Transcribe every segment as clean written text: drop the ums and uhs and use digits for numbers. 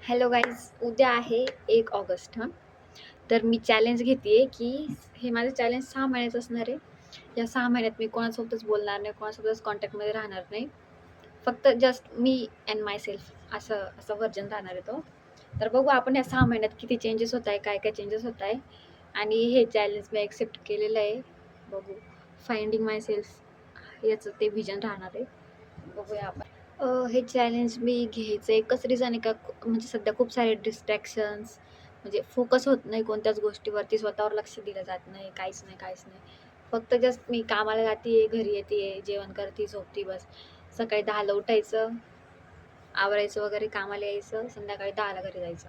Hello guys, उद्या आहे 1 August. तर मी चॅलेंज घेते की हे माझं चॅलेंज 6 महिन्याचं असणार आहे. या 6 महिन्यात मी कोणासोबतच बोलणार नाही, कोणासोबतच कॉन्टॅक्टमध्ये राहणार नाही. फक्त just me and my self असं असं व्हर्जन राहणार आहे तो. तर बघू आपण या 6 महिन्यात किती चेंजेस होत आहे, काय काय चेंजेस होत आहे. आणि हे चॅलेंज मी ॲक्सेप्ट केलेलं आहे. बघू, फाइंडिंग माय सेल्फ याचं ते व्हिजन राहणार आहे. बघूया आपण. हे चॅलेंज मी घ्यायचं एकच रिझन आहे का, म्हणजे सध्या खूप सारे डिस्ट्रॅक्शन्स, म्हणजे फोकस होत नाही कोणत्याच गोष्टीवरती, स्वतःवर लक्ष दिलं जात नाही, काहीच नाही. फक्त जस्ट मी कामाला जाते, घरी येते, जेवण करते, झोपते, बस. सकाळी 10ला उठायचं, आवरायचं वगैरे, कामाला यायचं, संध्याकाळी 10ला घरी जायचं.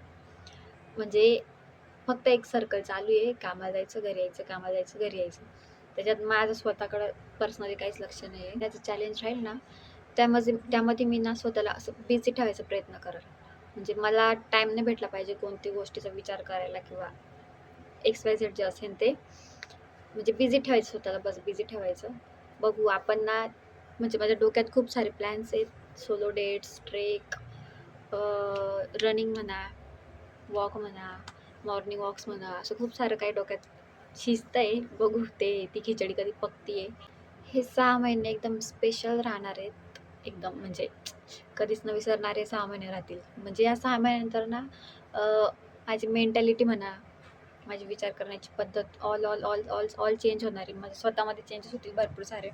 म्हणजे फक्त एक सर्कल चालू आहे, कामाला जायचं, घरी यायचं, कामाला जायचं, घरी यायचं. त्याच्यात माझं स्वतःकडं पर्सनली काहीच लक्ष नाही आहे. त्याचं चॅलेंज राहील ना, त्यामध्ये मी ना स्वतःला असं बिझी ठेवायचा प्रयत्न करेल. म्हणजे मला टाईम नाही भेटला पाहिजे कोणत्याही गोष्टीचा विचार करायला किंवा XYZ जे असेल ते. म्हणजे बिझी ठेवायचं स्वतःला, बस बिझी ठेवायचं. बघू आपण ना, म्हणजे माझ्या डोक्यात खूप सारे प्लॅन्स आहेत. सोलो डेट्स, ट्रेक, रनिंग म्हणा, वॉक म्हणा, मॉर्निंग वॉक्स म्हणा, असं खूप सारं काही डोक्यात शिजत आहे. बघू ती खिचडी कधी पकती आहे. हे 6 महिने एकदम स्पेशल राहणार आहेत. एकदम म्हणजे कधीच न विसरणारे 6 महिने राहतील. म्हणजे या 6 महिन्यानंतर ना, माझी मेंटॅलिटी म्हणा, माझी विचार करण्याची पद्धत, all all all all all change होणार आहे. माझ्या स्वतःमध्ये चेंजेस होतील भरपूर सारे.